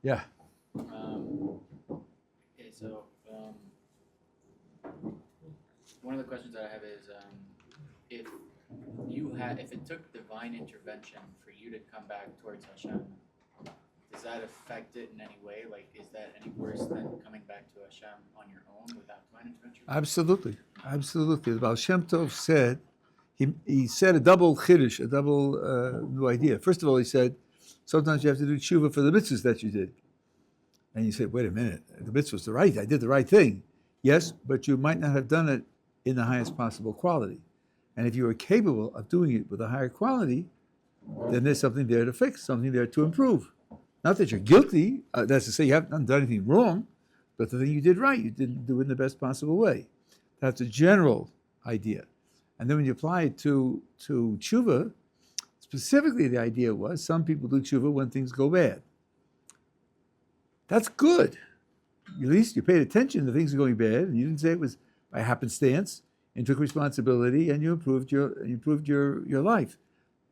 Yeah. Okay, so one of the questions that I have is if it took divine intervention for you to come back towards Hashem, does that affect it in any way? Like, is that any worse than coming back to Hashem on your own without divine intervention? Absolutely. The Baal Shem Tov said, he said a double chiddush, a double new idea. First of all, he said, sometimes you have to do chuva for the mitzvahs that you did. And you say, wait a minute, the mitzvah's I did the right thing. Yes, but you might not have done it in the highest possible quality. And if you are capable of doing it with a higher quality, then there's something there to fix, something there to improve. Not that you're guilty, that's to say you haven't done anything wrong, but the thing you did right, you didn't do it in the best possible way. That's a general idea. And then when you apply it to tshuva, specifically the idea was some people do tshuva when things go bad. That's good. At least you paid attention to things going bad, and you didn't say it was by happenstance, and took responsibility, and you improved your life.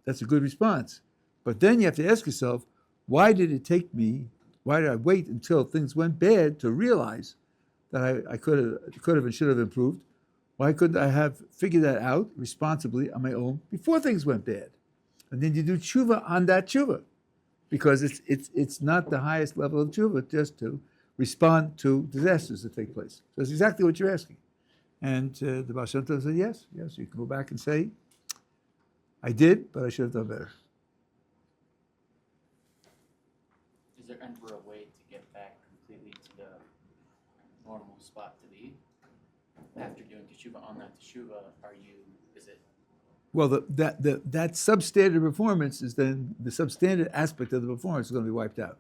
That's a good response. But then you have to ask yourself, why did it take me? Why did I wait until things went bad to realize that I could have and should have improved? Why couldn't I have figured that out responsibly on my own before things went bad? And then you do tshuva on that tshuva, because it's not the highest level of tshuva just to respond to disasters that take place. So it's exactly what you're asking. And the Baal Shem Tov said, yes, you can go back and say, I did, but I should have done better. Is there ever a way to get back completely to the normal spot to be? After doing teshuva on that teshuva, is it? Well, that substandard performance is then, the substandard aspect of the performance is going to be wiped out.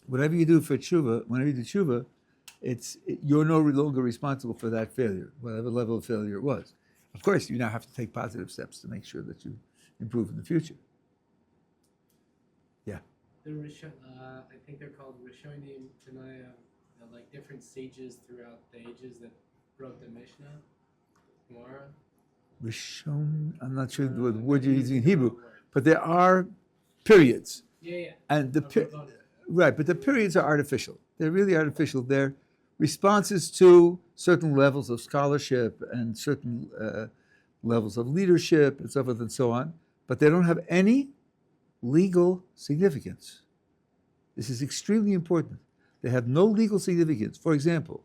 Whatever you do for tshuva, whenever you do tshuva, you're no longer responsible for that failure, whatever level of failure it was. Of course, you now have to take positive steps to make sure that you improve in the future. Yeah. I think they're called Rishonim, like different sages throughout the ages that wrote the Mishnah, Gemara. Rishon, I'm not sure the word you're using in Hebrew, but there are periods. Yeah. And right, but the periods are artificial. They're really artificial. They're responses to certain levels of scholarship and certain levels of leadership and so forth and so on, but they don't have any legal significance. This is extremely important. They have no legal significance. For example,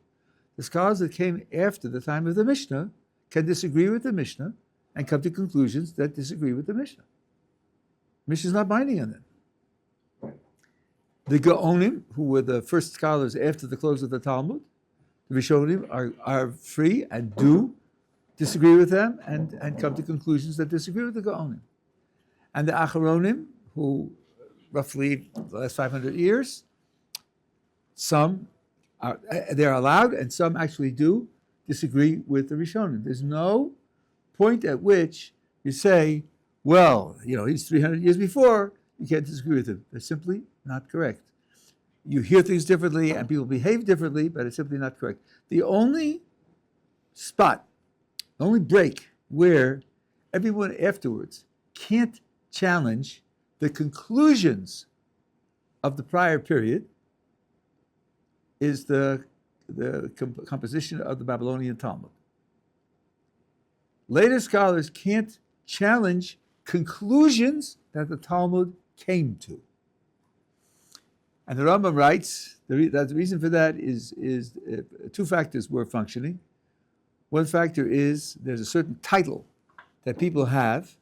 the scholars that came after the time of the Mishnah can disagree with the Mishnah and come to conclusions that disagree with the Mishnah. Mishnah is not binding on them. The Gaonim, who were the first scholars after the close of the Talmud, the Rishonim, are free and do disagree with them and come to conclusions that disagree with the Gaonim. And the Achronim, who roughly the last 500 years, they're allowed and some actually do disagree with the Rishonim. There's no point at which you say, well, he's 300 years before, you can't disagree with him. That's simply not correct. You hear things differently and people behave differently, but it's simply not correct. The only break where everyone afterwards can't challenge the conclusions of the prior period is the composition of the Babylonian Talmud. Later scholars can't challenge conclusions that the Talmud came to. And the Rambam writes that the reason for that is two factors were functioning. One factor is there's a certain title that people have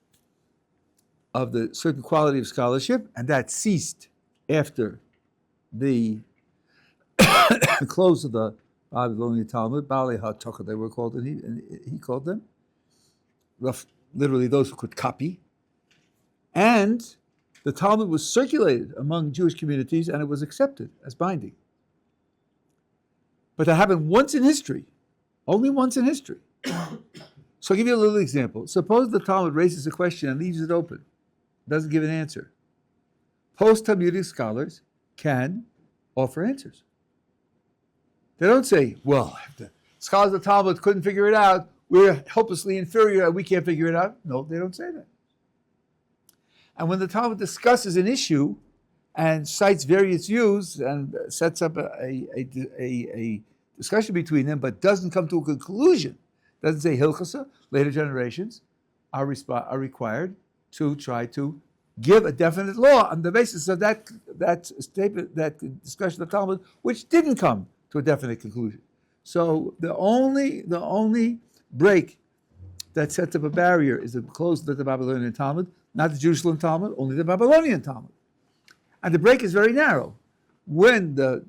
of the certain quality of scholarship, and that ceased after the close of the Babylonian Talmud. Baalei HaTorah they were called, and he called them. Literally those who could copy. And the Talmud was circulated among Jewish communities and it was accepted as binding. But that happened once in history, only once in history. So I'll give you a little example. Suppose the Talmud raises a question and leaves it open, doesn't give an answer. Post-Talmudic scholars can offer answers. They don't say, well, if the scholars of the Talmud couldn't figure it out, we're hopelessly inferior and we can't figure it out. No, they don't say that. And when the Talmud discusses an issue and cites various views and sets up a discussion between them, but doesn't come to a conclusion. Doesn't say Hilchasa. Later generations are required to try to give a definite law on the basis of that statement, that discussion of Talmud, which didn't come to a definite conclusion. So the only break that sets up a barrier is the close of the Babylonian Talmud, not the Jerusalem Talmud, only the Babylonian Talmud. And the break is very narrow. When the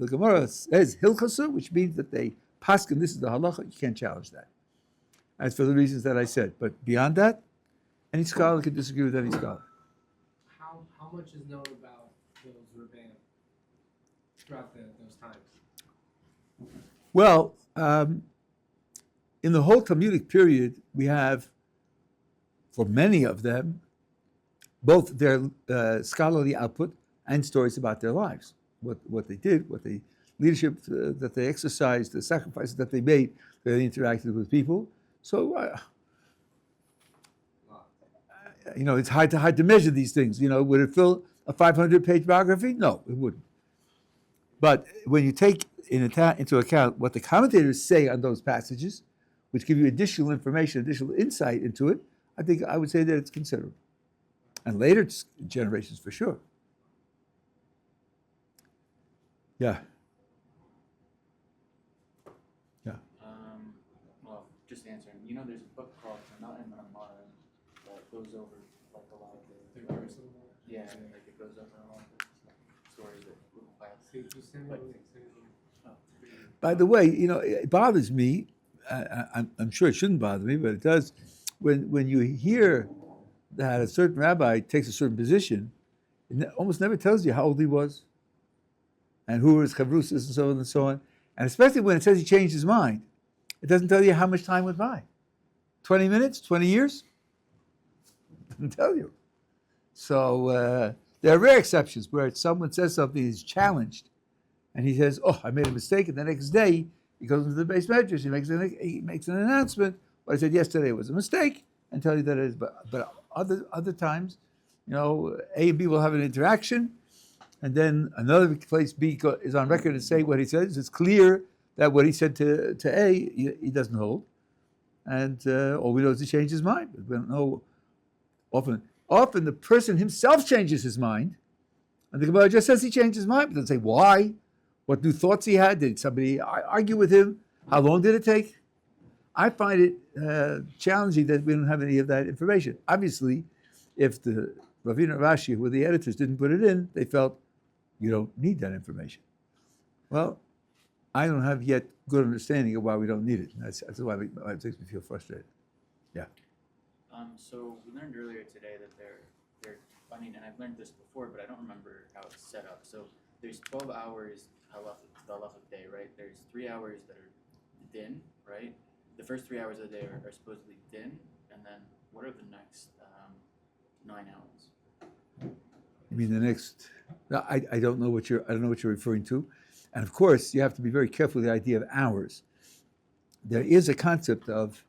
Gemara says Hilchasa, which means that they paskin, this is the halacha, you can't challenge that. As for the reasons that I said. But beyond that, any scholar can disagree with any scholar. How much is known about those Rabbonim throughout those times? Well, in the whole Talmudic period, we have, for many of them, both their scholarly output and stories about their lives, what they did, what the leadership that they exercised, the sacrifices that they made, that they interacted with people. So, it's hard to measure these things. Would it fill a 500-page biography? No, it wouldn't. But when you take into account what the commentators say on those passages, which give you additional information, additional insight into it, I would say that it's considerable. And later generations, for sure. Yeah. Well, just answering. There's a book called Not in Amara that goes over like a lot of the like it goes over a lot of the stories that By the way, it bothers me. I'm sure it shouldn't bother me, but it does. When you hear that a certain rabbi takes a certain position, it almost never tells you how old he was, and who were his chavrusas, and so on and so on. And especially when it says he changed his mind, it doesn't tell you how much time went by. 20 minutes, 20 years? It doesn't tell you. So there are rare exceptions where someone says something is challenged, and he says, "Oh, I made a mistake," and the next day he goes into the base medrash, he makes an announcement. What I said yesterday was a mistake, and tell you that it is. But other times, A and B will have an interaction, and then another place B is on record to say what he says. It's clear that what he said to A, he doesn't hold, and all we know is he changed his mind. We don't know. Often the person himself changes his mind, and the Gemara just says he changed his mind, but doesn't say why, what new thoughts he had. Did somebody argue with him? How long did it take? I find it challenging that we don't have any of that information. Obviously, if the Rabbi and Rashi, who were the editors, didn't put it in, they felt you don't need that information. Well, I don't have yet good understanding of why we don't need it. That's why it makes me feel frustrated. Yeah. So we learned earlier today that they're funding, and I've learned this before, but I don't remember how it's set up. So there's 12 hours the halachic day, right? There's 3 hours that are din, right? The first 3 hours of the day are supposedly din, and then what are the next 9 hours? You mean the next? I don't know what you're referring to, and of course you have to be very careful with the idea of hours. There is a concept of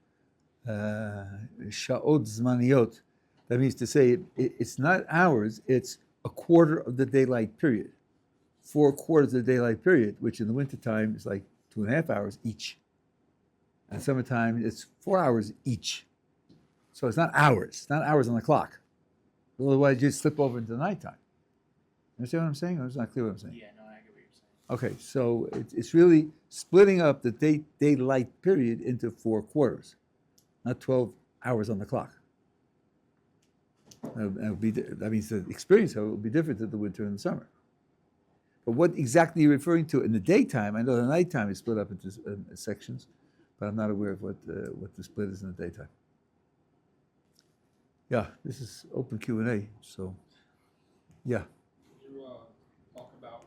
sha'ot zmaniyot. That means to say it's not hours; it's a quarter of the daylight period. 4 quarters of the daylight period, which in the wintertime is like 2.5 hours each. And summertime, it's 4 hours each. So it's not hours. It's not hours on the clock. Otherwise, you slip over into nighttime. You understand what I'm saying? Or it's not clear what I'm saying? Yeah, no, I get what you're saying. Okay, so it's really splitting up the daylight period into 4 quarters, not 12 hours on the clock. That means the experience will be different than the winter and the summer. But what exactly you're referring to in the daytime? I know the nighttime is split up into sections, but I'm not aware of what the split is in the daytime. Yeah, this is open Q&A, so yeah. Could you talk about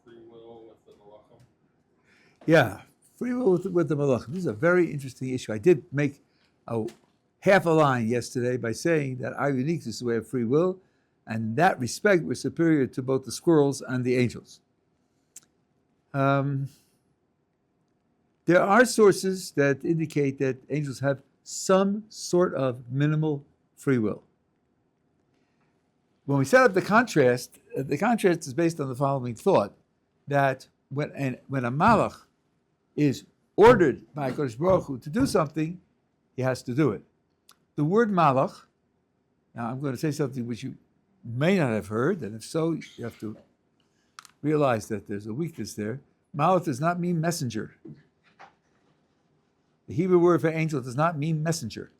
free will with the malachim? Yeah, free will with the malachim. This is a very interesting issue. I did make half a line yesterday by saying that our uniqueness is the way of free will, and in that respect, we're superior to both the squirrels and the angels. There are sources that indicate that angels have some sort of minimal free will. When we set up the contrast, the contrast is based on the following thought, that when a malach is ordered by Kodesh Baruch Hu to do something, he has to do it. The word malach, now I'm going to say something which you may not have heard, and if so, you have to realize that there's a weakness there. Malach does not mean messenger. The Hebrew word for angel does not mean messenger.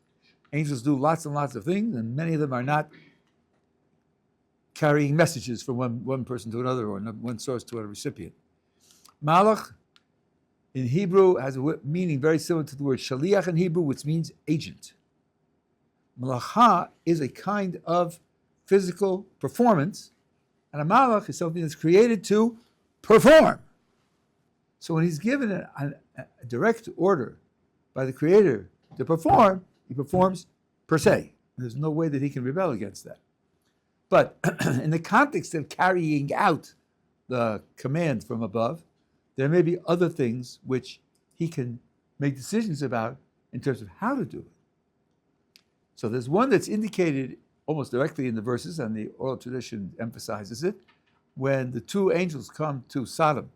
Angels do lots and lots of things, and many of them are not carrying messages from one person to another, or one source to a recipient. Malach in Hebrew has a meaning very similar to the word shaliach in Hebrew, which means agent. Malacha is a kind of physical performance, and a malach is something that's created to perform. So when he's given a direct order by the Creator to perform, he performs per se. There's no way that he can rebel against that. But in the context of carrying out the command from above, there may be other things which he can make decisions about in terms of how to do it. So there's one that's indicated almost directly in the verses, and the oral tradition emphasizes it, when the two angels come to Sodom,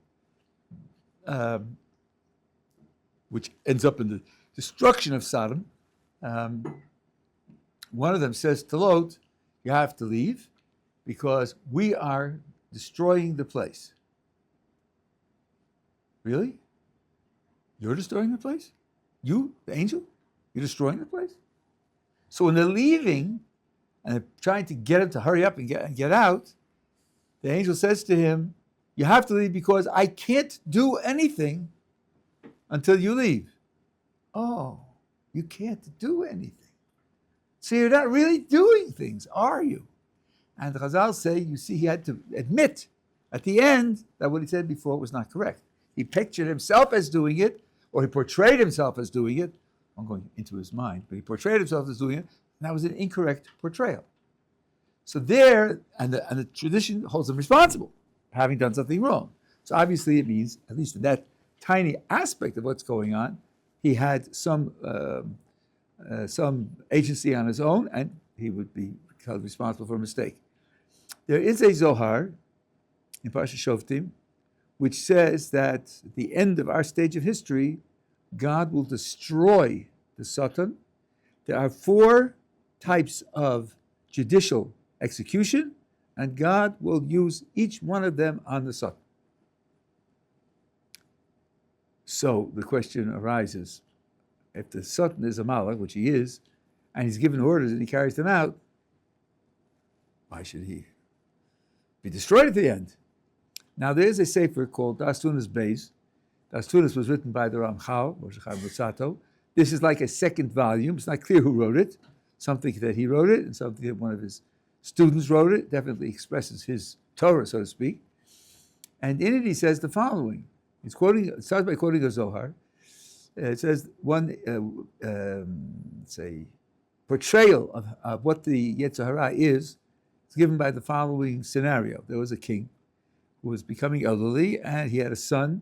which ends up in the destruction of Sodom. One of them says to Lot, you have to leave because we are destroying the place. Really? You're destroying the place? You, the angel? You're destroying the place? So when they're leaving and they're trying to get him to hurry up and get out, the angel says to him, you have to leave because I can't do anything until you leave. Oh, you can't do anything. So you're not really doing things, are you? And the Chazal say, you see, he had to admit at the end that what he said before was not correct. He pictured himself as doing it, or he portrayed himself as doing it. I'm going into his mind, but he portrayed himself as doing it, and that was an incorrect portrayal. So there, and the tradition holds him responsible for having done something wrong. So obviously it means, at least in that tiny aspect of what's going on, he had some agency on his own, and he would be held responsible for a mistake. There is a Zohar in Parsha Shoftim, which says that at the end of our stage of history, God will destroy the Satan. There are 4 types of judicial execution, and God will use each one of them on the Satan. So the question arises, if the Satan is a malach, which he is, and he's given orders and he carries them out, why should he be destroyed at the end? Now there is a sefer called Das Tunas Beis. Das Tunas was written by the Ramchal, Moshe Chaim Luzzatto. This is like a second volume. It's not clear who wrote it. Something that he wrote it, and something that one of his students wrote it. Definitely expresses his Torah, so to speak. And in it he says the following. It starts by quoting a Zohar. It says it's a portrayal of what the Yetzer Hara is. It's given by the following scenario. There was a king who was becoming elderly, and he had a son,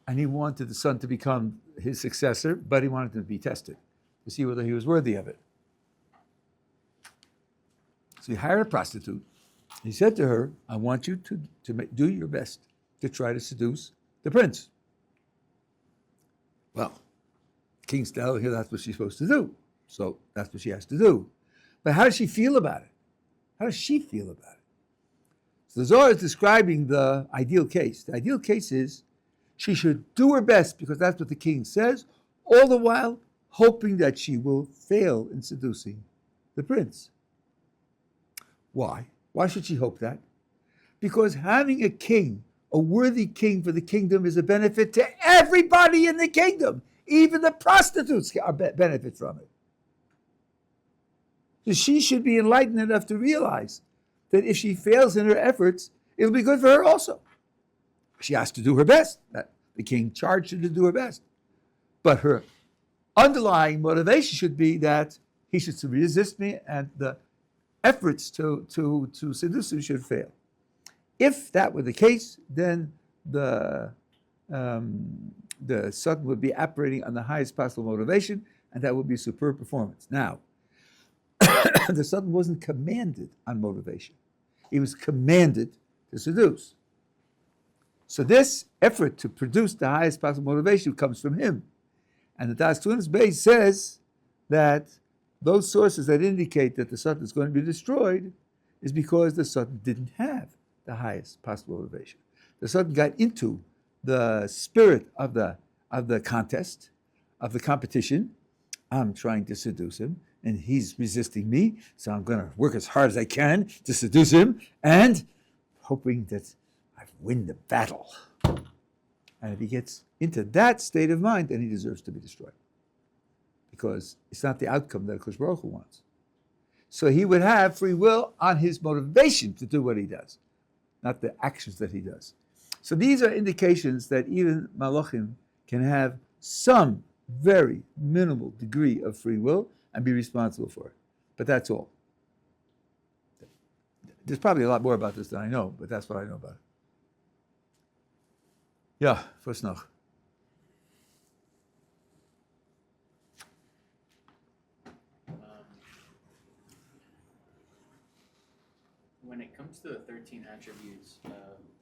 and he wanted the son to become his successor, but he wanted him to be tested to see whether he was worthy of it. So he hired a prostitute. He said to her, I want you to do your best to try to seduce the prince. Well, the king's telling her that's what she's supposed to do. So that's what she has to do. But how does she feel about it? How does she feel about it? So the Zohar is describing the ideal case. The ideal case is she should do her best because that's what the king says, all the while hoping that she will fail in seducing the prince. Why? Why should she hope that? Because having a king, a worthy king for the kingdom, is a benefit to everybody in the kingdom. Even the prostitutes benefit from it. So she should be enlightened enough to realize that if she fails in her efforts, it'll be good for her also. She has to do her best. The king charged her to do her best. But her underlying motivation should be that he should resist me, and the efforts to seduce him should fail. If that were the case, then the Satan would be operating on the highest possible motivation, and that would be a superb performance. Now, the Satan wasn't commanded on motivation. He was commanded to seduce. So this effort to produce the highest possible motivation comes from him. And the Das Tunis base says that those sources that indicate that the Satan is going to be destroyed is because the Satan didn't have the highest possible motivation. The Satan got into the spirit of the contest, of the competition. I'm trying to seduce him, and he's resisting me, so I'm going to work as hard as I can to seduce him, and hoping that I win the battle. And if he gets into that state of mind, then he deserves to be destroyed. Because it's not the outcome that Akash Baruch Hu wants. So he would have free will on his motivation to do what he does, not the actions that he does. So these are indications that even Malachim can have some very minimal degree of free will and be responsible for it. But that's all. There's probably a lot more about this than I know, but that's what I know about it. Ja, was noch? When it comes to the 13 attributes of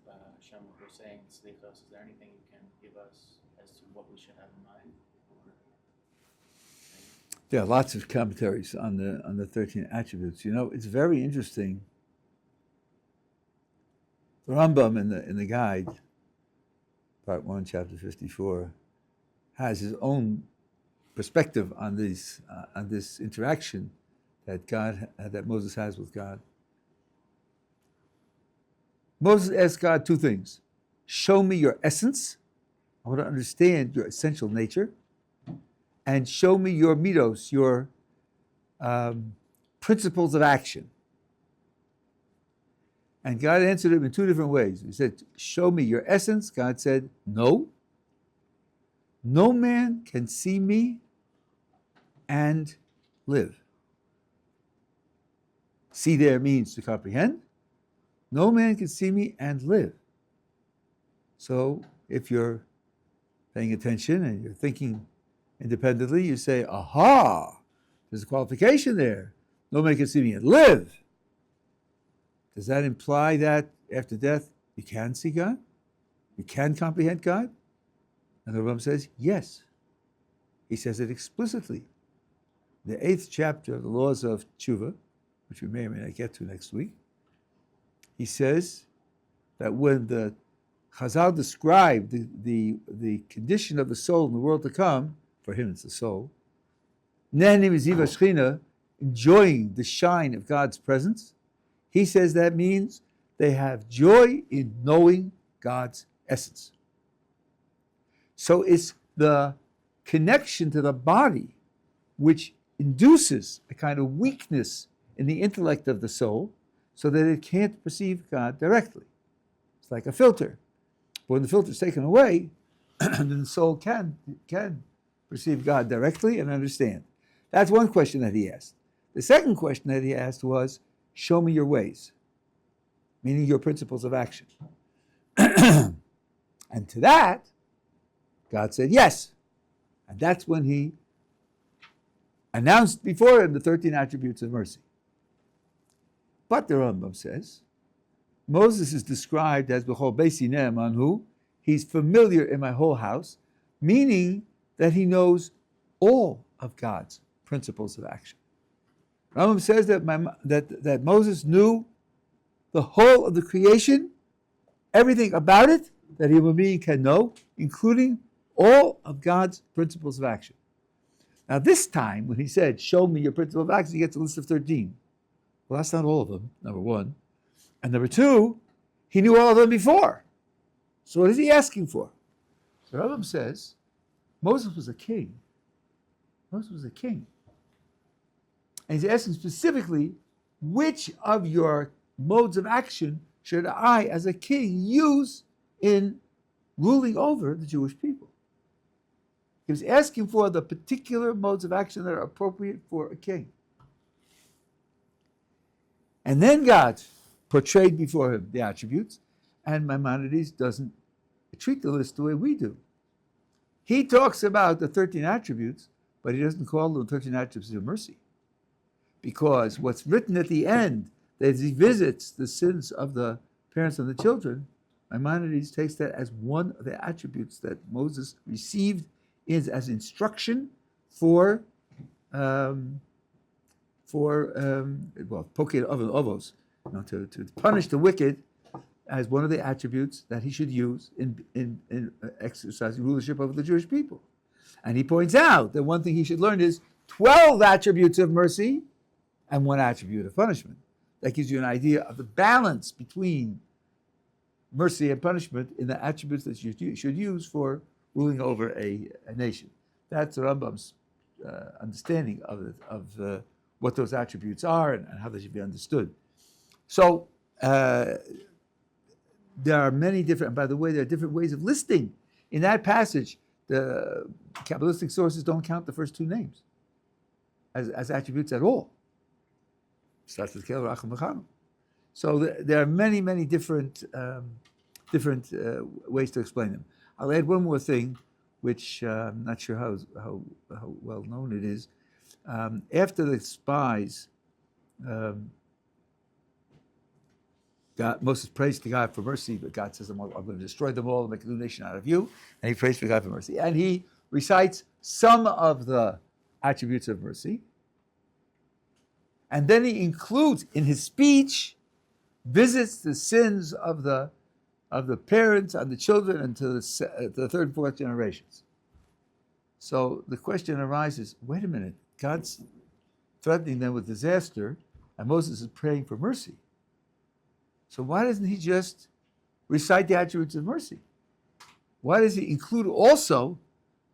Hashem, what we're saying, Slichos, is there anything you can give us as to what we should have in mind? There are lots of commentaries on the 13 attributes. You know, it's very interesting. The Rambam in the guide, Part 1, Chapter 54, has his own perspective on this interaction that Moses has with God. Moses asked God two things: show me your essence, I want to understand your essential nature, and show me your midos, your principles of action. And God answered him in two different ways. He said, show me your essence. God said, no. No man can see me and live. See there means to comprehend. No man can see me and live. So if you're paying attention and you're thinking independently, you say, aha, there's a qualification there. No man can see me and live. Does that imply that after death you can see God? You can comprehend God? And the Rambam says, yes. He says it explicitly. The 8th chapter of the laws of Teshuva, which we may or may not get to next week, he says that when the Chazal described the condition of the soul in the world to come, for him it's the soul, Nehenim Ziva Shechina, enjoying the shine of God's presence, he says that means they have joy in knowing God's essence. So it's the connection to the body which induces a kind of weakness in the intellect of the soul so that it can't perceive God directly. It's like a filter. But when the filter is taken away, then the soul can perceive God directly and understand. That's one question that he asked. The second question that he asked was, show me your ways, meaning your principles of action. And to that, God said yes. And that's when he announced before him the 13 attributes of mercy. But the Rambam says, Moses is described as B'chol Beisi Ne'eman, he's familiar in my whole house, meaning that he knows all of God's principles of action. Rambam says that Moses knew the whole of the creation, everything about it that a human being can know, including all of God's principles of action. Now this time, when he said, show me your principle of action, he gets a list of 13. Well, that's not all of them, number one. And number two, he knew all of them before. So what is he asking for? So Rambam says, Moses was a king. Moses was a king. And he's asking specifically, which of your modes of action should I, as a king, use in ruling over the Jewish people? He was asking for the particular modes of action that are appropriate for a king. And then God portrayed before him the attributes, and Maimonides doesn't treat the list the way we do. He talks about the 13 attributes, but he doesn't call them 13 attributes of mercy. Because what's written at the end, that as he visits the sins of the parents and the children, Maimonides takes that as one of the attributes that Moses received as instruction for poked oven ovos, to punish the wicked, as one of the attributes that he should use in exercising rulership over the Jewish people. And he points out that one thing he should learn is 12 attributes of mercy and one attribute of punishment. That gives you an idea of the balance between mercy and punishment in the attributes that you should use for ruling over a nation. That's Rambam's understanding of what those attributes are and how they should be understood. So there are many different, and by the way, there are different ways of listing. In that passage, the Kabbalistic sources don't count the first two names as attributes at all. So there are many, many different ways to explain them. I'll add one more thing, which I'm not sure how well known it is. After the spies, Moses prays to God for mercy, but God says, I'm going to destroy them all and make a new nation out of you. And he prays for God for mercy. And he recites some of the attributes of mercy. And then he includes in his speech, visits the sins of the parents and the children and to the third and fourth generations. So the question arises, wait a minute, God's threatening them with disaster, and Moses is praying for mercy. So why doesn't he just recite the attributes of mercy? Why does he include also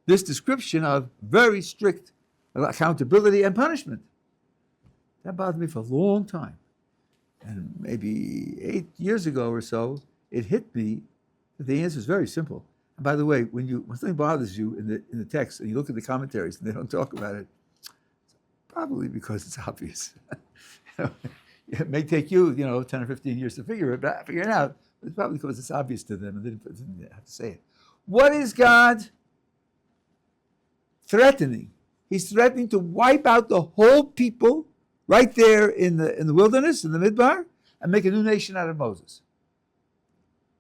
this description of very strict accountability and punishment? That bothered me for a long time. And maybe 8 years ago or so, it hit me that the answer is very simple. And by the way, when something bothers you in the text and you look at the commentaries and they don't talk about it, it's probably because it's obvious. It may take you, 10 or 15 years to figure it out, but it's probably because it's obvious to them and they didn't have to say it. What is God threatening? He's threatening to wipe out the whole people right there in the wilderness, in the Midbar, and make a new nation out of Moses.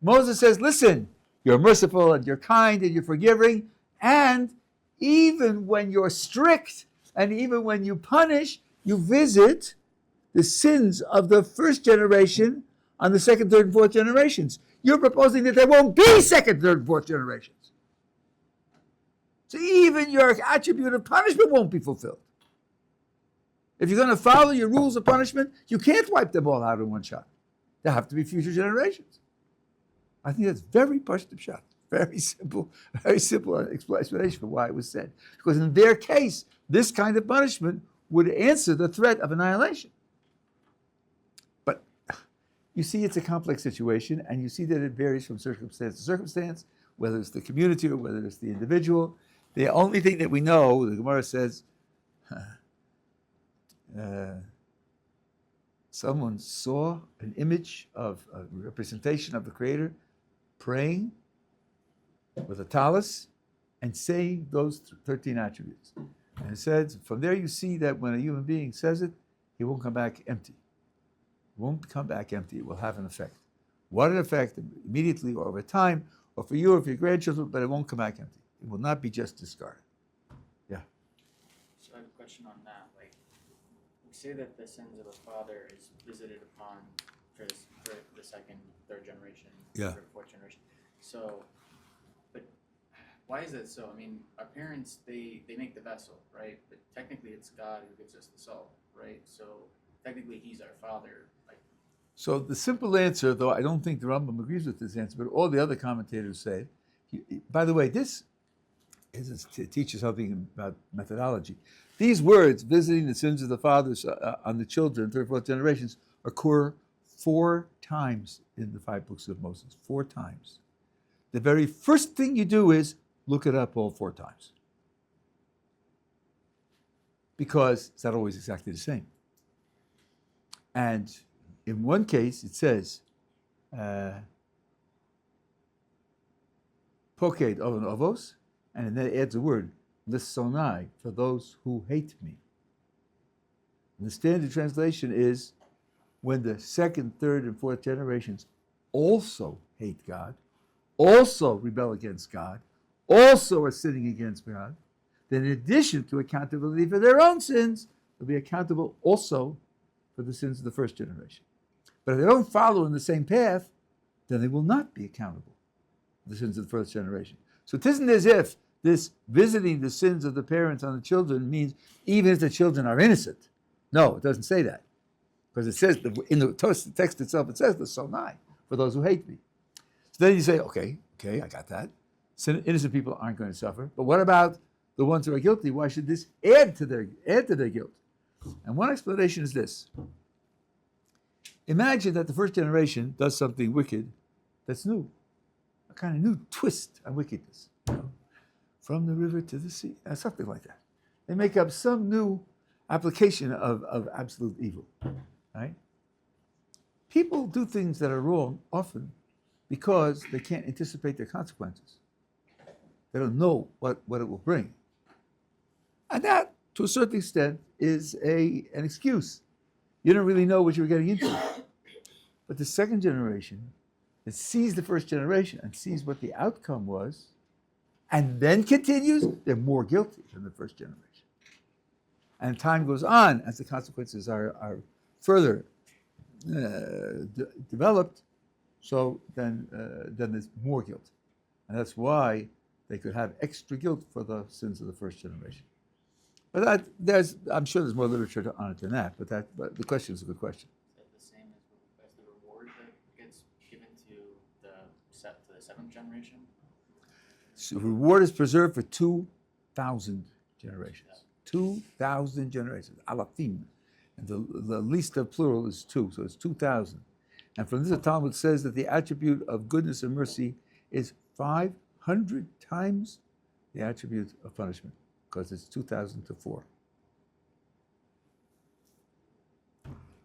Moses says, listen, you're merciful and you're kind and you're forgiving, and even when you're strict and even when you punish, you visit the sins of the first generation on the second, third, and fourth generations. You're proposing that there won't be second, third, and fourth generations. So even your attribute of punishment won't be fulfilled. If you're going to follow your rules of punishment, you can't wipe them all out in one shot. There have to be future generations. I think that's very pashut shot. Very simple explanation for why it was said. Because in their case, this kind of punishment would answer the threat of annihilation. But you see it's a complex situation, and you see that it varies from circumstance to circumstance, whether it's the community or whether it's the individual. The only thing that we know, the Gemara says, someone saw an image of a representation of the Creator praying with a talus and saying those 13 attributes. And it says, from there you see that when a human being says it, he won't come back empty. It won't come back empty. It will have an effect. What an effect, immediately or over time, or for you or for your grandchildren, but it won't come back empty. It will not be just discarded. Yeah. So I have a question on that. Like, we say that the sins of the father is visited upon for the second, third generation, Yeah. third, fourth generation. So, but why is that so? I mean, our parents, they make the vessel, right? But technically it's God who gives us the soul, right? So technically he's our father. Like, So the simple answer, though I don't think the Rambam agrees with this answer, but all the other commentators say, by the way, this teaches something about methodology. These words, visiting the sins of the fathers on the children, third, fourth generations, occur 4 times in the 5 books of Moses. 4 times. The very first thing you do is look it up all 4 times. Because it's not always exactly the same. And in one case, it says, Poked oven ovos, and then it adds a word, Lisonai, for those who hate me. And the standard translation is, when the second, third, and fourth generations also hate God, also rebel against God, also are sinning against God, then in addition to accountability for their own sins, they'll be accountable also for the sins of the first generation. But if they don't follow in the same path, then they will not be accountable for the sins of the first generation. So it isn't as if this visiting the sins of the parents on the children means even if the children are innocent. No, it doesn't say that. Because it says, in the text itself, it says the sonai, for those who hate me. So then you say, okay, I got that. Innocent people aren't going to suffer. But what about the ones who are guilty? Why should this add to their guilt? And one explanation is this. Imagine that the first generation does something wicked that's new. A kind of new twist on wickedness. From the river to the sea, something like that. They make up some new application of absolute evil, right? People do things that are wrong often because they can't anticipate their consequences. They don't know what it will bring. And that, to a certain extent, is an excuse. You don't really know what you're getting into. But the second generation that sees the first generation and sees what the outcome was, and then continues, they're more guilty than the first generation. And time goes on as the consequences are further developed, so then there's more guilt. And that's why they could have extra guilt for the sins of the first generation. But I'm sure there's more literature on it than that, but the question is a good question. Is that the same as the reward that gets given to the seventh generation? So reward is preserved for 2,000 generations. 2,000 generations, alafim. And the least of plural is 2, so it's 2,000. And from this, the Talmud says that the attribute of goodness and mercy is 500 times the attribute of punishment, because it's 2,000 to 4.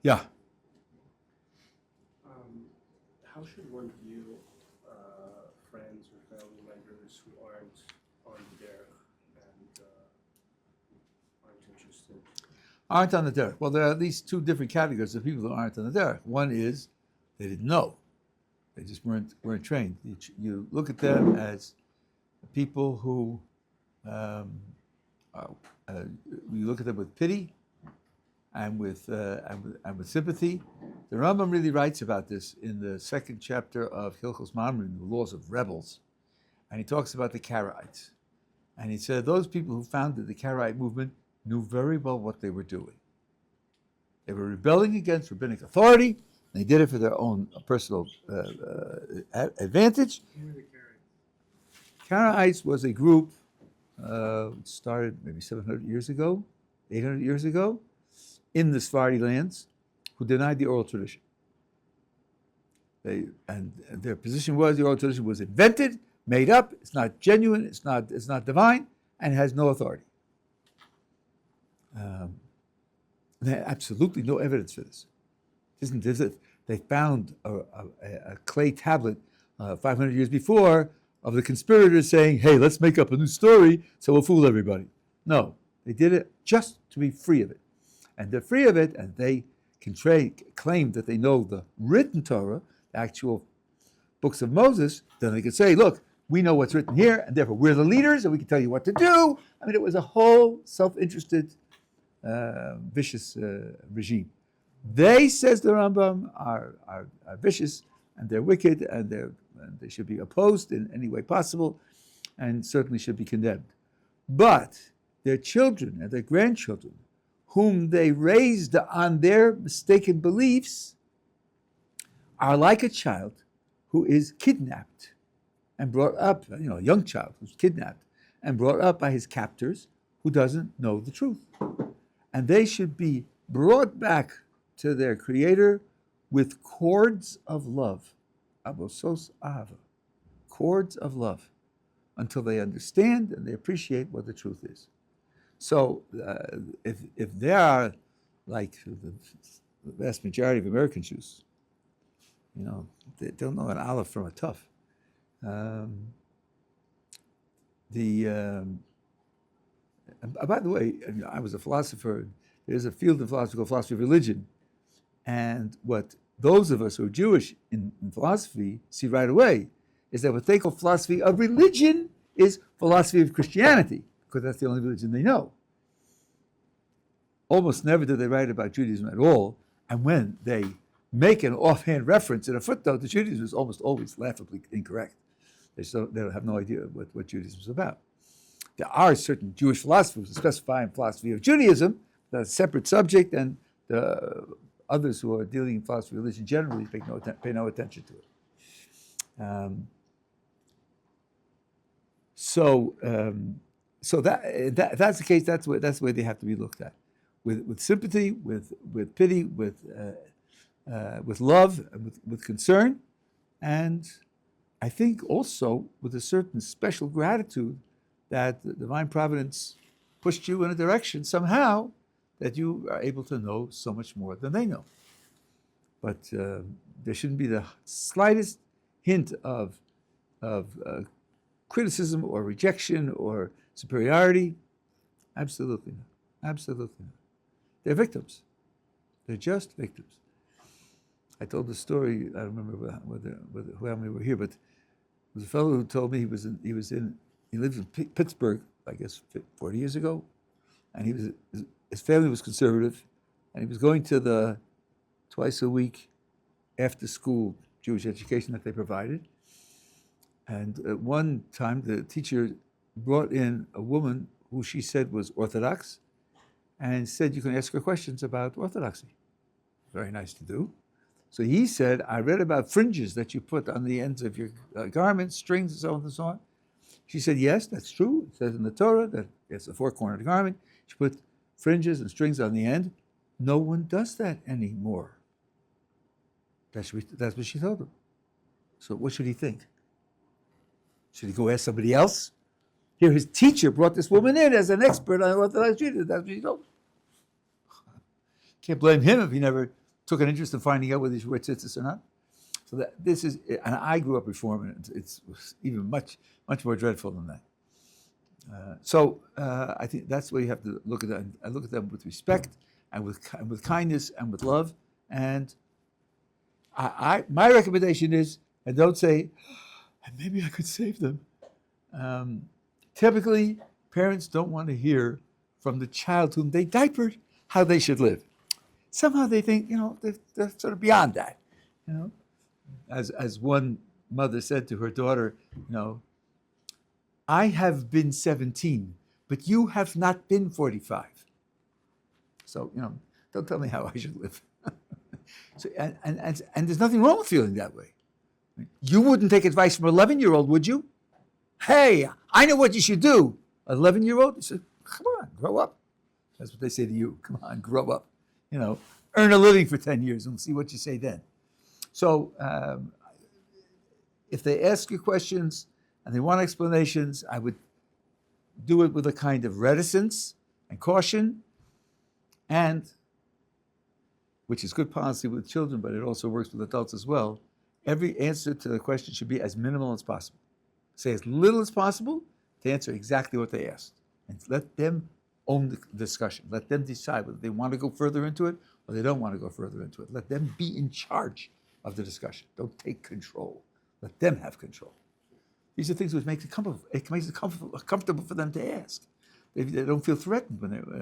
Yeah. How should one view friends or family members who aren't on the derech and aren't interested? Aren't on the derech. Well, there are at least two different categories of people that aren't on the derech. One is they didn't know; they just weren't trained. You look at them as people who you look at them with pity and with sympathy. The Rambam really writes about this in the second chapter of Hilchos Mamrin, the laws of rebels, and he talks about the Karaites. And he said those people who founded the Karaite movement knew very well what they were doing. They were rebelling against rabbinic authority. They did it for their own personal advantage. Who were the Karaites? Karaites was a group started maybe 700 years ago, 800 years ago, in the Sephardi lands, who denied the oral tradition. And their position was the oral tradition was invented, made up, it's not genuine, it's not divine, and has no authority. They had absolutely no evidence for this. Isn't this it? They found a clay tablet 500 years before of the conspirators saying, hey, let's make up a new story so we'll fool everybody. No, they did it just to be free of it. And they're free of it, and they can claim that they know the written Torah, the actual books of Moses, then they can say, look, we know what's written here, and therefore we're the leaders, and we can tell you what to do. I mean, it was a whole self-interested, vicious regime. They, says the Rambam, are vicious, and they're wicked, and they should be opposed in any way possible, and certainly should be condemned. But their children and their grandchildren, whom they raised on their mistaken beliefs, are like a child who is kidnapped and brought up, a young child who's kidnapped and brought up by his captors who doesn't know the truth. And they should be brought back to their Creator with cords of love, abosos ahava, cords of love, until they understand and they appreciate what the truth is. So if they are like the vast majority of American Jews, they don't know an aleph from a tuf. By the way, I was a philosopher. There's a field of philosophy called philosophy of religion, And what those of us who are Jewish in philosophy see right away is that what they call philosophy of religion is philosophy of Christianity, because that's the only religion they know. Almost never do they write about Judaism at all, and when they make an offhand reference in a footnote to Judaism, is almost always laughably incorrect. They have no idea what Judaism is about. There are certain Jewish philosophers who specify in philosophy of Judaism, that's a separate subject, and the others who are dealing in philosophy of religion generally pay no attention to it. So that's the case. That's the way they have to be looked at, with sympathy, with pity, with love, and with concern, and I think also with a certain special gratitude that the divine providence pushed you in a direction somehow that you are able to know so much more than they know. But there shouldn't be the slightest hint of criticism or rejection or superiority. Absolutely not. Absolutely not. They're victims. They're just victims. I told the story, I don't remember how many were here, but there was a fellow who told me he lived in Pittsburgh, I guess 40 years ago, and his family was conservative, and he was going to the twice a week after school Jewish education that they provided. And one time the teacher brought in a woman who she said was Orthodox and said you can ask her questions about Orthodoxy. Very nice to do. So he said, I read about fringes that you put on the ends of your garments, strings and so on and so on. She said, yes, that's true. It says in the Torah that it's a four-cornered garment. You put fringes and strings on the end. No one does that anymore. That's what she told him. So what should he think? Should he go ask somebody else? Here, his teacher brought this woman in as an expert on Orthodox Judaism. That's what he told him. Can't blame him if he never took an interest in finding out whether he should wear tzitzis or not. So this is, and I grew up Reform, and it's even much more dreadful than that. I think that's the way you have to look at that. I look at them with respect and with kindness and with love. And my recommendation is, and don't say, maybe I could save them. Typically, parents don't want to hear from the child whom they diapered how they should live. Somehow they think, they're sort of beyond that. As one mother said to her daughter, I have been 17, but you have not been 45. So, don't tell me how I should live. So, and there's nothing wrong with feeling that way. You wouldn't take advice from an 11-year-old, would you? Hey, I know what you should do. An 11-year-old, you say, come on, grow up. That's what they say to you. Come on, grow up. Earn a living for 10 years and see what you say then. So if they ask you questions and they want explanations, I would do it with a kind of reticence and caution, and which is good policy with children, but it also works with adults as well. Every answer to the question should be as minimal as possible. Say as little as possible to answer exactly what they asked. And let them own the discussion. Let them decide whether they want to go further into it or they don't want to go further into it. Let them be in charge of the discussion. Don't take control. Let them have control. These are things which make it comfortable. It makes it comfortable for them to ask. They don't feel threatened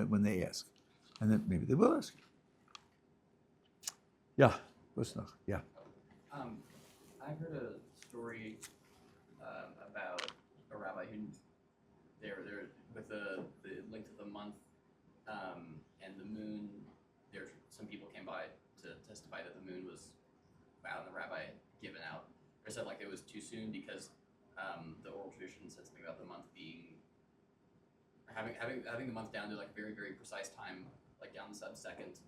when they ask. And then maybe they will ask. Yeah, what's noch? Yeah. I heard a story about a rabbi who there with the length of the month and the moon. There, some people came by to testify that the moon was out, and the rabbi had given out or said like it was too soon because the oral tradition said something about the month being having the month down to like very very precise time, like down to sub-second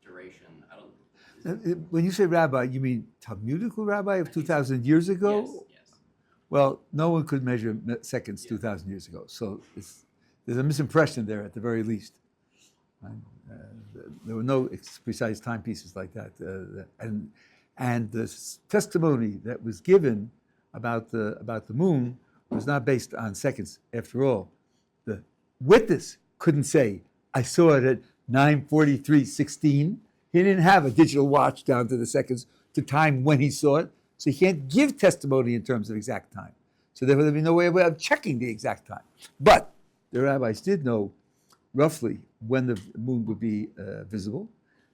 duration. I don't. When you say rabbi, you mean Talmudical rabbi of 2,000 years ago? Yes. Well, no one could measure seconds 2,000 years ago. So there's a misimpression there at the very least. There were no precise timepieces like that. And the testimony that was given about the moon was not based on seconds. After all, the witness couldn't say, I saw it at 9:43:16. He didn't have a digital watch down to the seconds to time when he saw it, so he can't give testimony in terms of exact time. So therefore, there'd be no way of checking the exact time. But the rabbis did know roughly when the moon would be visible.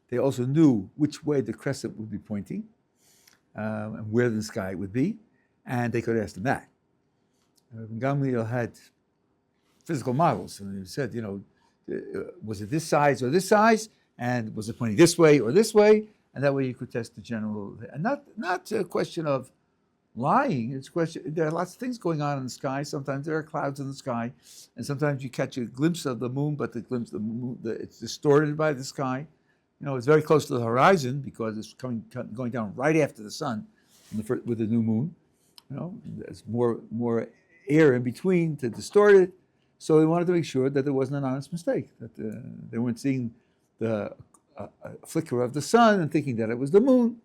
They also knew which way the crescent would be pointing and where the sky would be, and they could ask them that. Gamliel had physical models, and he said, was it this size or this size, and was it pointing this way or this way, and that way you could test the general. And not a question of lying. It's a question. There are lots of things going on in the sky. Sometimes there are clouds in the sky, and sometimes you catch a glimpse of the moon, but the glimpse of the moon, it's distorted by the sky. It's very close to the horizon because it's going down right after the sun with the new moon. There's more air in between to distort it. So they wanted to make sure that there wasn't an honest mistake, that they weren't seeing the flicker of the sun and thinking that it was the moon.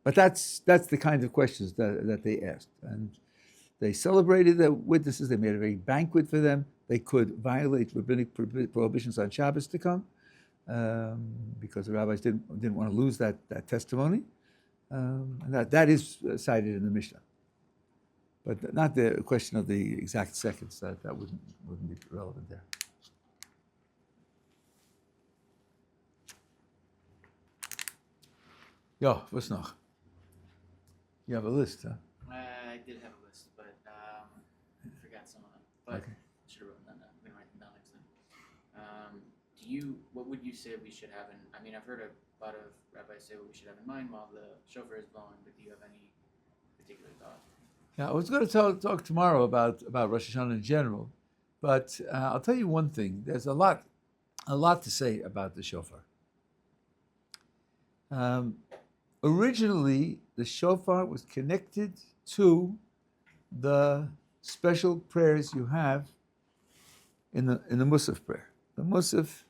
But that's the kind of questions that they asked. And they celebrated the witnesses. They made a big banquet for them. They could violate rabbinic prohibitions on Shabbos to come because the rabbis didn't want to lose that testimony. And that is cited in the Mishnah. But not the question of the exact seconds. That wouldn't be relevant there. Ja, was noch? You have a list, huh? I did have a list, but I forgot some of them. But Okay. I should have written them down. I'm gonna write them down next time. What would you say we should have in? I mean, I've heard a lot of rabbis say what we should have in mind while the shofar is blowing. But do you have any particular thought? Yeah, I was going to talk tomorrow about Rosh Hashanah in general, but I'll tell you one thing. There's a lot to say about the shofar. Originally, the shofar was connected to the special prayers you have in the Musaf prayer. The Musaf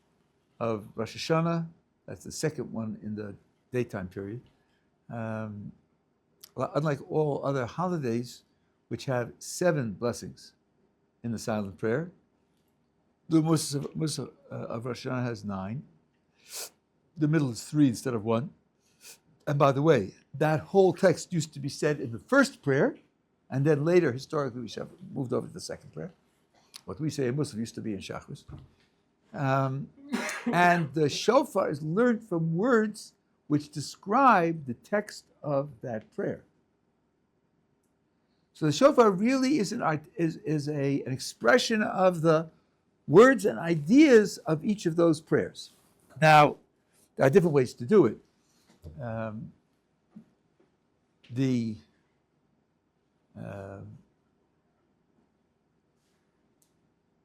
of Rosh Hashanah, that's the second one in the daytime period. Unlike all other holidays, which have 7 blessings in the silent prayer, the Musaf of Rosh Hashanah has 9. The middle is 3 instead of 1. And by the way, that whole text used to be said in the first prayer, and then later, historically, we have moved over to the second prayer. What we say in Musaf used to be in Shachris. And the shofar is learned from words which describe the text of that prayer. So the shofar really is an expression of the words and ideas of each of those prayers. Now, there are different ways to do it.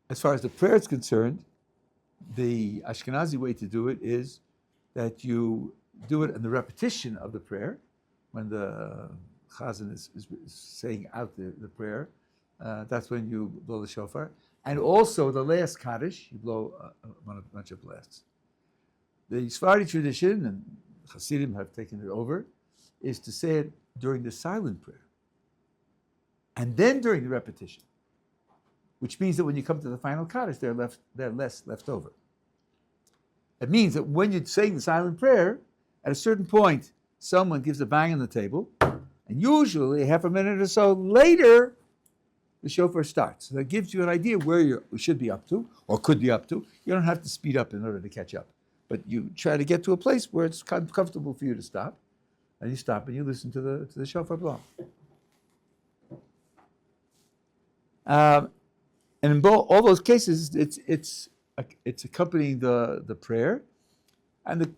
As far as the prayer is concerned, the Ashkenazi way to do it is that you do it in the repetition of the prayer, when the Chazan is saying out the prayer. That's when you blow the shofar. And also the last Kaddish, you blow a bunch of blasts. The Sephardi tradition, and Hasidim have taken it over, is to say it during the silent prayer. And then during the repetition. Which means that when you come to the final Kaddish, there are less left over. It means that when you're saying the silent prayer, at a certain point, someone gives a bang on the table, and usually half a minute or so later, the shofar starts. So that gives you an idea where you should be up to, or could be up to. You don't have to speed up in order to catch up. But you try to get to a place where it's comfortable for you to stop, and you stop and you listen to the shofar blow. And in all those cases, it's accompanying the prayer, and the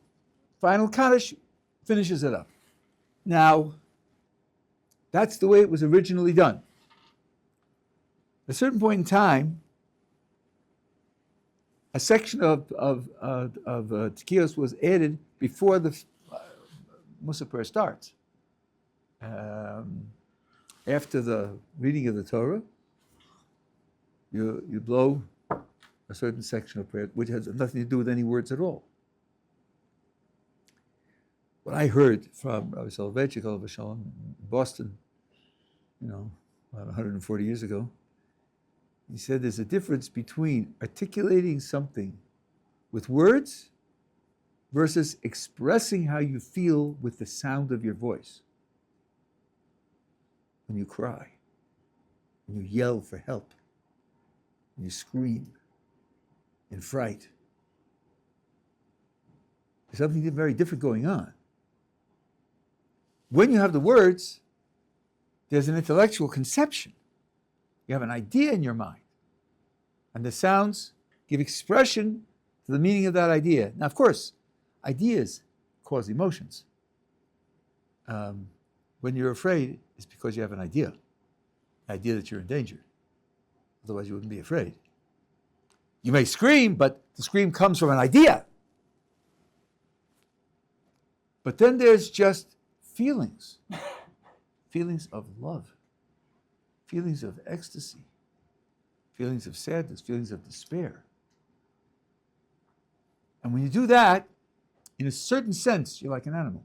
final Kaddish finishes it up. Now, that's the way it was originally done. At a certain point in time, a section of Tekiyos was added before the Musaf prayer starts. After the reading of the Torah, you blow a certain section of prayer, which has nothing to do with any words at all. What I heard from Rabbi Soloveitchik in Boston, about 140 years ago, He said there's a difference between articulating something with words versus expressing how you feel with the sound of your voice. When you cry, when you yell for help, when you scream in fright. There's something very different going on. When you have the words, there's an intellectual conception. You have an idea in your mind. And the sounds give expression to the meaning of that idea. Now, of course, ideas cause emotions. When you're afraid, it's because you have an idea that you're in danger. Otherwise, you wouldn't be afraid. You may scream, but the scream comes from an idea. But then there's just feelings. Feelings of love. Feelings of ecstasy. Feelings of sadness. Feelings of despair. And when you do that, in a certain sense, you're like an animal.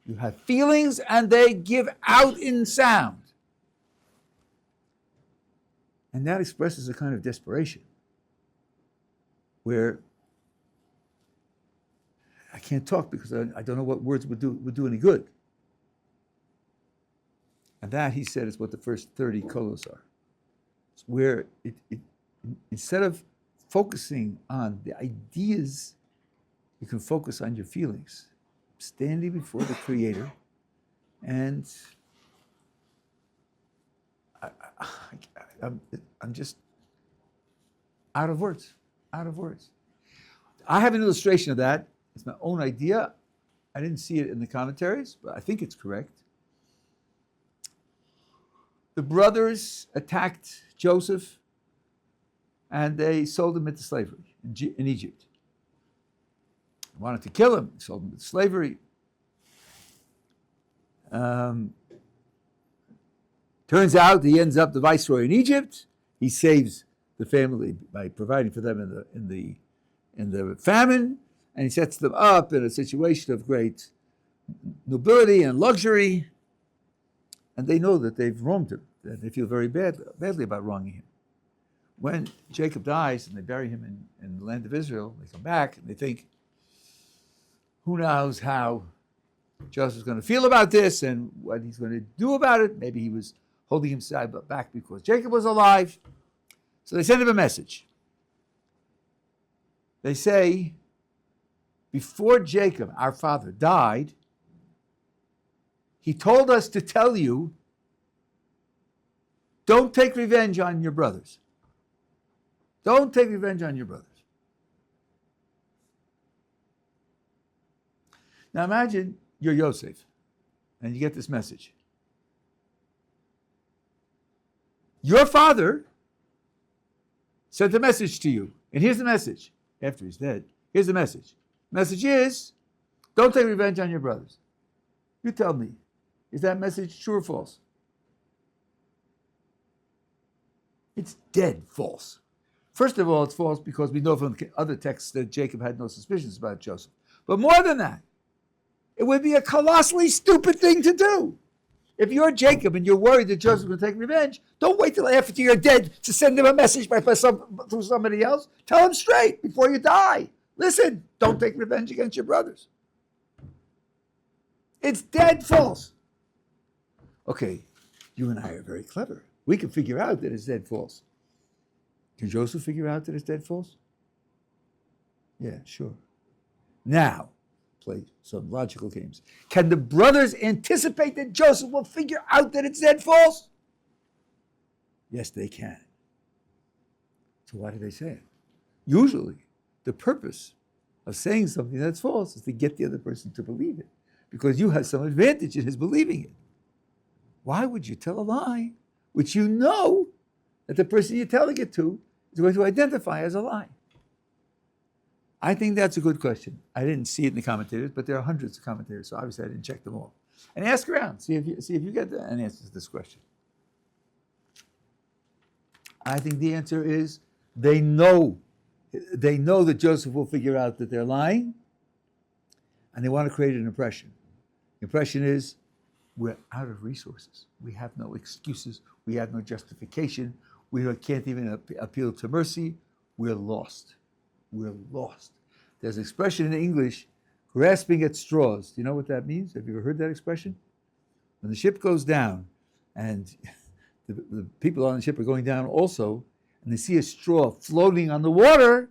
You have feelings and they give out in sound. And that expresses a kind of desperation where I can't talk because I don't know what words would do any good. And that, he said, is what the first 30 kolos are. It's where it instead of focusing on the ideas, you can focus on your feelings. Standing before the Creator, and I'm just out of words. I have an illustration of that. It's my own idea. I didn't see it in the commentaries, but I think it's correct. The brothers attacked Joseph, and they sold him into slavery in Egypt. Wanted to kill him, sold him into slavery. Turns out he ends up the viceroy in Egypt. He saves the family by providing for them in the famine, and he sets them up in a situation of great nobility and luxury. And they know that they've wronged him, that they feel very badly about wronging him. When Jacob dies and they bury him in the land of Israel, they come back and they think, who knows how Joseph's going to feel about this and what he's going to do about it. Maybe he was holding himself back because Jacob was alive. So they send him a message. They say, before Jacob, our father, died, he told us to tell you, don't take revenge on your brothers. Don't take revenge on your brothers. Now imagine you're Yosef, and you get this message. Your father sent a message to you, and here's the message. After he's dead, here's the message. The message is, don't take revenge on your brothers. You tell me, is that message true or false? It's dead false. First of all, it's false because we know from other texts that Jacob had no suspicions about Joseph. But more than that, it would be a colossally stupid thing to do. If you're Jacob and you're worried that Joseph will take revenge, don't wait till after you're dead to send him a message through somebody else. Tell him straight before you die. Listen, don't take revenge against your brothers. It's dead false. Okay, you and I are very clever. We can figure out that it's dead false. Can Joseph figure out that it's dead false? Yeah, sure. Now, play some logical games. Can the brothers anticipate that Joseph will figure out that it's dead false? Yes, they can. So why do they say it? Usually, the purpose of saying something that's false is to get the other person to believe it, because you have some advantage in his believing it. Why would you tell a lie which you know that the person you're telling it to is going to identify as a lie? I think that's a good question. I didn't see it in the commentators, but there are hundreds of commentators, so obviously I didn't check them all. And ask around, see if you get an answer to this question. I think the answer is they know that Joseph will figure out that they're lying, and they want to create an impression. The impression is, we're out of resources. We have no excuses. We have no justification. We can't even appeal to mercy. We're lost. We're lost. There's an expression in English, grasping at straws. Do you know what that means? Have you ever heard that expression? When the ship goes down, and the people on the ship are going down also, and they see a straw floating on the water,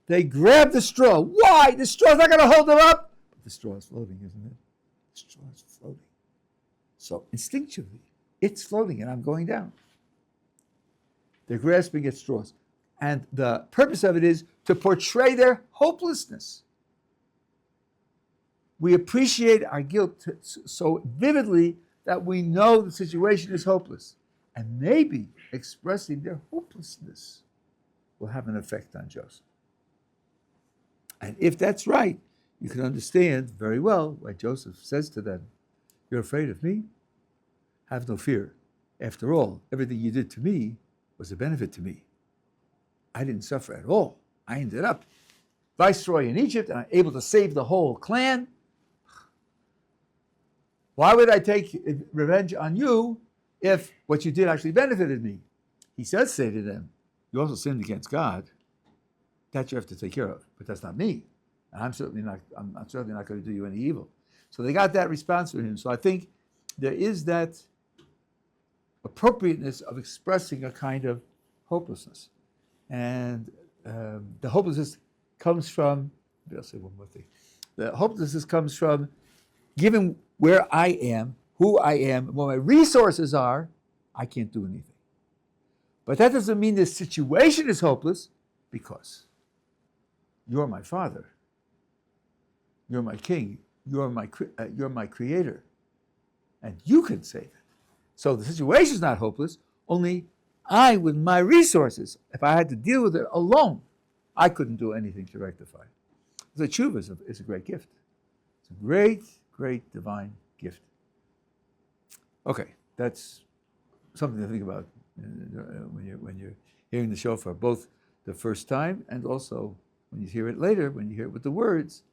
they grab the straw. Why? The straw's not going to hold them up. But the straw is floating, isn't it? The straw is floating. So instinctively, it's floating and I'm going down. They're grasping at straws. And the purpose of it is to portray their hopelessness. We appreciate our guilt so vividly that we know the situation is hopeless. And maybe expressing their hopelessness will have an effect on Joseph. And if that's right, you can understand very well why Joseph says to them, "You're afraid of me? Have no fear. After all, everything you did to me was a benefit to me. I didn't suffer at all. I ended up viceroy in Egypt, and I'm able to save the whole clan. Why would I take revenge on you if what you did actually benefited me?" He does say to them, "You also sinned against God. That you have to take care of, but that's not me. And I'm certainly not going to do you any evil." So they got that response from him. So I think there is that appropriateness of expressing a kind of hopelessness. And the hopelessness comes from, I'll say one more thing. The hopelessness comes from, given where I am, who I am, what my resources are, I can't do anything. But that doesn't mean the situation is hopeless, because you're my father. You're my king. You're my creator. And you can save it. So the situation is not hopeless, only I, with my resources, if I had to deal with it alone, I couldn't do anything to rectify it. The chuva is a great gift. It's a great, great divine gift. Okay, that's something to think about when you're hearing the shofar, both the first time and also when you hear it later, when you hear it with the words,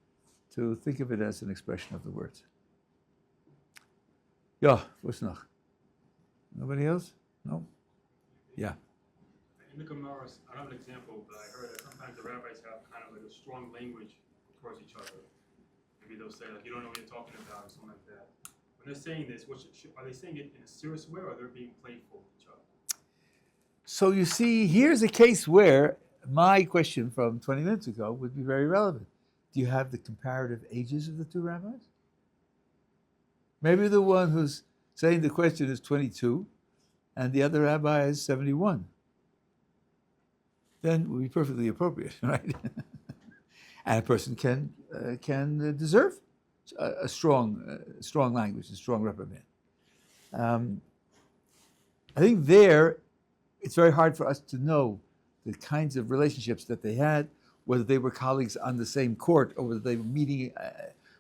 to think of it as an expression of the words. Ja, what's noch? Nobody else? No? Yeah. In the Gemara, I don't have an example, but I heard that sometimes the rabbis have kind of like a strong language towards each other. Maybe they'll say, like, you don't know what you're talking about, or something like that. When they're saying this, are they saying it in a serious way, or are they being playful with each other? So you see, here's a case where my question from 20 minutes ago would be very relevant. Do you have the comparative ages of the two rabbis? Maybe the one who's saying the question is 22, and the other rabbi is 71. Then it would be perfectly appropriate, right? And a person can deserve a strong language, a strong reprimand. I think there, it's very hard for us to know the kinds of relationships that they had, whether they were colleagues on the same court or whether they were meeting,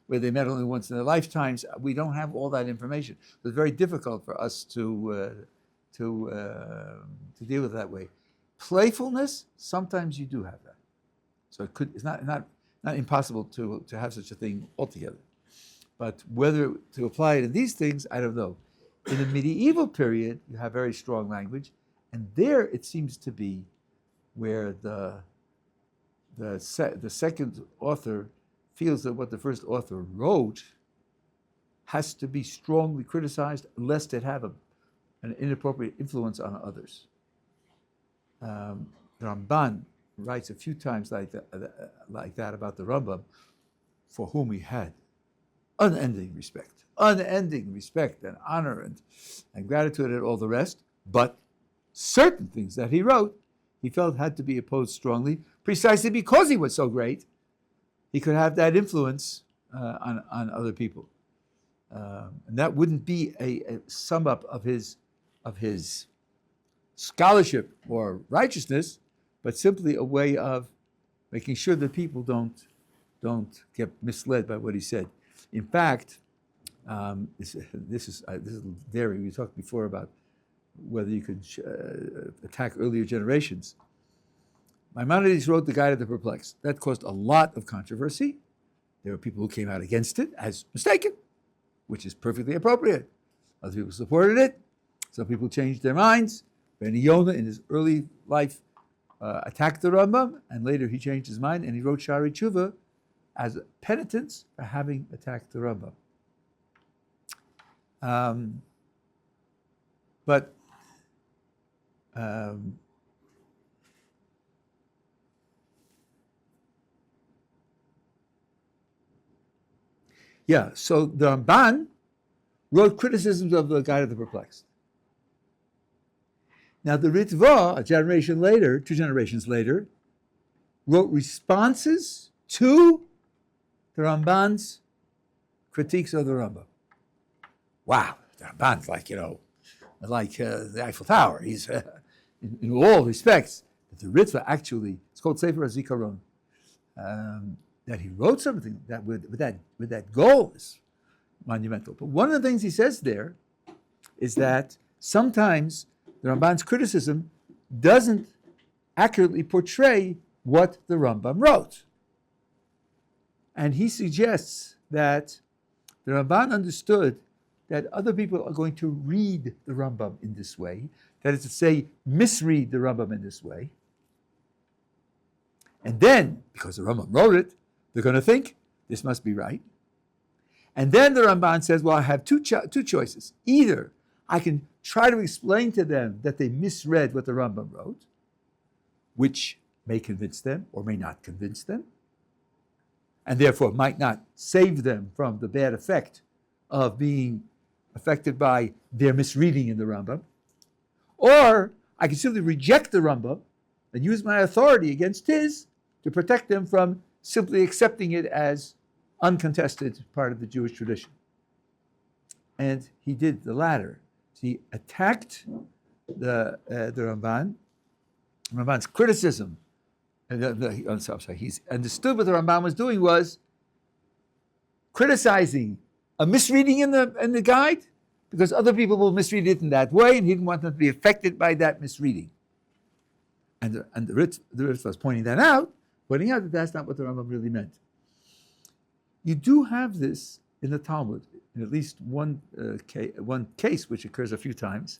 where they met only once in their lifetimes. We don't have all that information. It's very difficult for us to deal with it that way. Playfulness, sometimes you do have that. So it's not impossible to have such a thing altogether. But whether to apply it in these things, I don't know. In the medieval period, you have very strong language, and there it seems to be where the second author feels that what the first author wrote has to be strongly criticized, lest it have an inappropriate influence on others. Ramban writes a few times like that about the Rambam, for whom he had unending respect and honor and gratitude and all the rest, but certain things that he wrote, he felt had to be opposed strongly, precisely because he was so great. He could have that influence on other people, and that wouldn't be a sum up of his scholarship or righteousness, but simply a way of making sure that people don't get misled by what he said. In fact, this is daring. We talked before about whether you could attack earlier generations. Maimonides wrote the Guide of the Perplexed. That caused a lot of controversy. There were people who came out against it as mistaken, which is perfectly appropriate. Other people supported it. Some people changed their minds. Ben Yonah, in his early life, attacked the Rambam, and later he changed his mind and he wrote Shari Tshuva as penitence for having attacked the Rambam. So the Ramban wrote criticisms of the Guide of the Perplexed. Now the Ritva, a generation later, 2 generations later, wrote responses to the Ramban's critiques of the Rambam. Wow, the Ramban's like the Eiffel Tower. He's in all respects. But the Ritva actually, it's called Sefer HaZikaron, that he wrote something that with that goal is monumental. But one of the things he says there is that sometimes the Ramban's criticism doesn't accurately portray what the Rambam wrote. And he suggests that the Ramban understood that other people are going to read the Rambam in this way, that is to say, misread the Rambam in this way. And then, because the Rambam wrote it, they're going to think, this must be right. And then the Ramban says, well, I have two choices. Either I can try to explain to them that they misread what the Rambam wrote, which may convince them or may not convince them, and therefore might not save them from the bad effect of being affected by their misreading in the Rambam. Or I can simply reject the Rambam and use my authority against his to protect them from simply accepting it as uncontested part of the Jewish tradition. And he did the latter. He attacked the Ramban's criticism. He's understood what the Ramban was doing was criticizing a misreading in the guide, because other people will misread it in that way, and he didn't want them to be affected by that misreading. And the Ritz was pointing out that that's not what the Rambam really meant. You do have this in the Talmud, in at least one case which occurs a few times.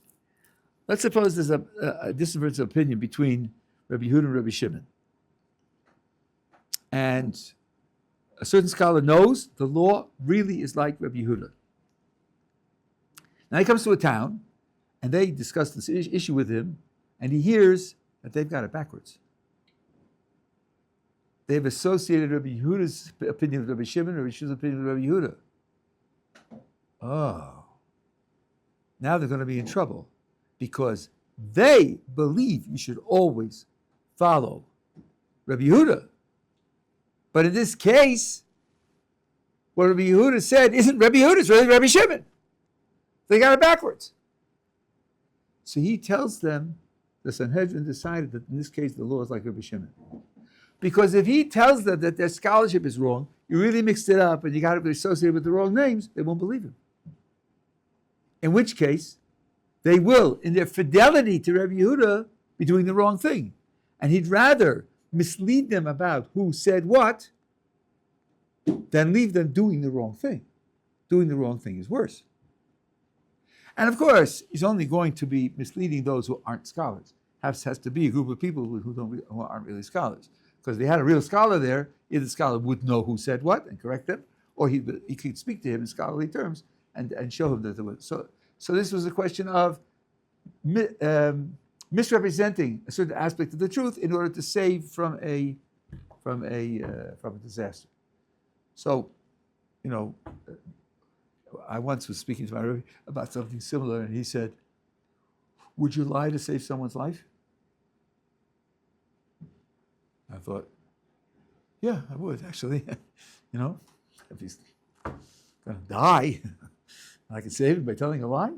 Let's suppose there's a difference of opinion between Rabbi Yehuda and Rabbi Shimon. And a certain scholar knows the law really is like Rabbi Yehuda. Now he comes to a town, and they discuss this issue with him, and he hears that they've got it backwards. They've associated Rabbi Yehuda's opinion with Rabbi Shimon, Rabbi Shimon's opinion with Rabbi Yehuda. Oh. Now they're going to be in trouble, because they believe you should always follow Rabbi Yehuda. But in this case, what Rabbi Yehuda said isn't Rabbi Yehuda, it's really Rabbi Shimon. They got it backwards. So he tells them, the Sanhedrin decided that in this case the law is like Rabbi Shimon. Because if he tells them that their scholarship is wrong, you really mixed it up and you got it associated with the wrong names, they won't believe him. In which case, they will, in their fidelity to Rabbi Yehuda, be doing the wrong thing. And he'd rather mislead them about who said what than leave them doing the wrong thing. Doing the wrong thing is worse. And of course, he's only going to be misleading those who aren't scholars. Has to be a group of people who aren't really scholars. Because if they had a real scholar there, either the scholar would know who said what and correct them, or he could speak to him in scholarly terms and show him that there was. So this was a question of misrepresenting a certain aspect of the truth in order to save from a disaster. So, I once was speaking to my Rabbi about something similar, and he said, "Would you lie to save someone's life?" I thought, yeah, I would actually. If he's going to die, I can save him by telling a lie.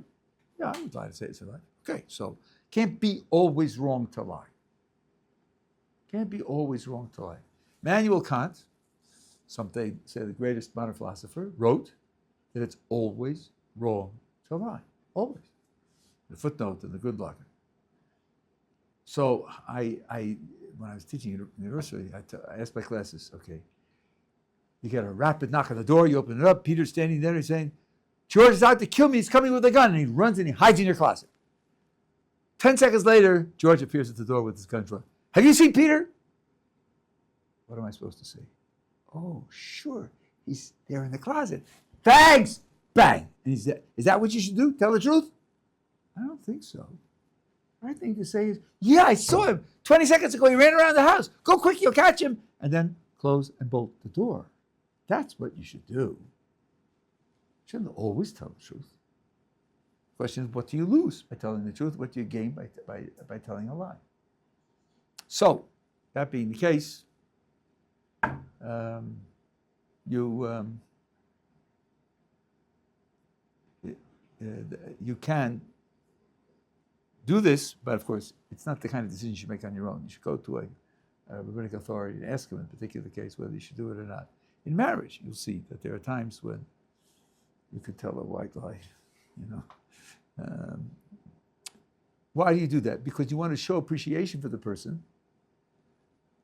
Yeah, I would lie to save his life. Okay, so can't be always wrong to lie. Can't be always wrong to lie. Immanuel Kant, some say the greatest modern philosopher, wrote that it's always wrong to lie. Always. The footnote in the Good Locker. So I when I was teaching at university, I asked my classes, okay, you get a rapid knock on the door, you open it up, Peter's standing there, he's saying, "George is out to kill me, he's coming with a gun," and he runs and he hides in your closet. 10 seconds later, George appears at the door with his gun drawn. Have you seen Peter? What am I supposed to say? Oh, sure. He's there in the closet. Thanks! Bang! And he said, is that what you should do? Tell the truth? I don't think so. The right thing to say is, yeah, I saw him 20 seconds ago. He ran around the house. Go quick, you'll catch him. And then close and bolt the door. That's what you should do. You shouldn't always tell the truth. The question is, what do you lose by telling the truth? What do you gain by telling a lie? So, that being the case, you can do this, but of course, it's not the kind of decision you should make on your own. You should go to a rabbinic authority and ask them in a particular case whether you should do it or not. In marriage, you'll see that there are times when you could tell a white lie, why do you do that? Because you want to show appreciation for the person.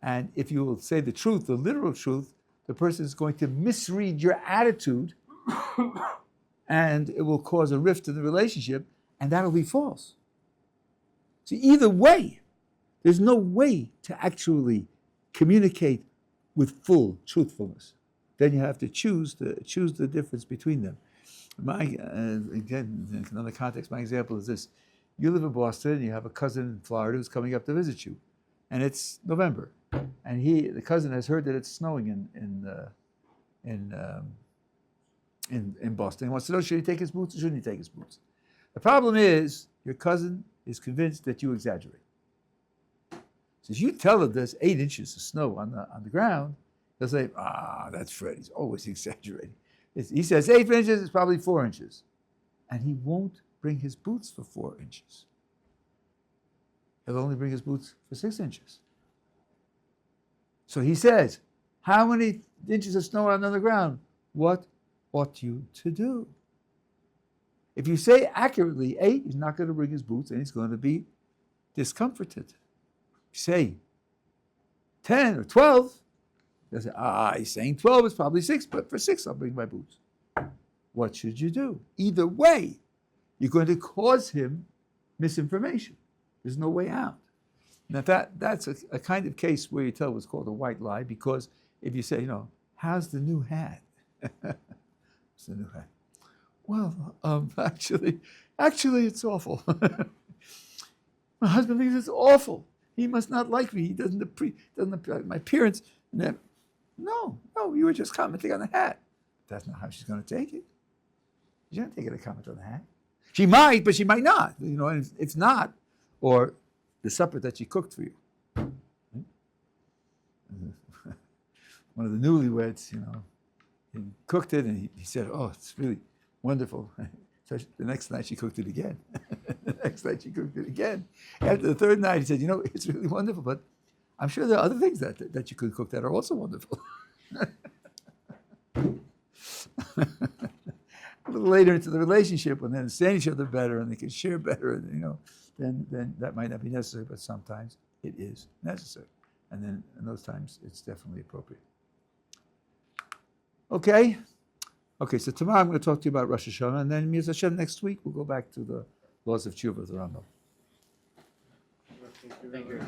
And if you will say the truth, the literal truth, the person is going to misread your attitude and it will cause a rift in the relationship, and that'll be false. So either way, there's no way to actually communicate with full truthfulness. Then you have to choose the difference between them. Again, in another context, my example is this. You live in Boston and you have a cousin in Florida who's coming up to visit you. And it's November. And the cousin has heard that it's snowing in Boston. He wants to know, should he take his boots or shouldn't he take his boots? The problem is, your cousin is convinced that you exaggerate. So if you tell him there's 8 inches of snow on the ground, he'll say, that's Fred, he's always exaggerating. He says 8 inches, it's probably 4 inches. And he won't bring his boots for 4 inches. He'll only bring his boots for 6 inches. So he says, how many inches of snow are on the ground? What ought you to do? If you say accurately 8, he's not going to bring his boots and he's going to be discomforted. Say 10 or 12, they'll say, he's saying 12, it's probably 6, but for 6 I'll bring my boots. What should you do? Either way, you're going to cause him misinformation. There's no way out. Now that's a kind of case where you tell what's called a white lie, because if you say, how's the new hat? What's the new hat? Well, actually, it's awful. My husband thinks it's awful. He must not like me. He doesn't appreciate my appearance. And then, no, you were just commenting on the hat. That's not how she's going to take it. She's going to take it a comment on the hat. She might, but she might not. And it's not, or the supper that she cooked for you. One of the newlyweds, he cooked it and he said, it's really wonderful. So the next night she cooked it again. After the third night, he said, it's really wonderful, but I'm sure there are other things that you could cook that are also wonderful. A little later into the relationship, when they understand each other better and they can share better, then that might not be necessary, but sometimes it is necessary. And then in those times, it's definitely appropriate. Okay, so tomorrow I'm going to talk to you about Rosh Hashanah, and then Midos of Hashem next week we'll go back to the laws of chuva, the Rambam. Thank you.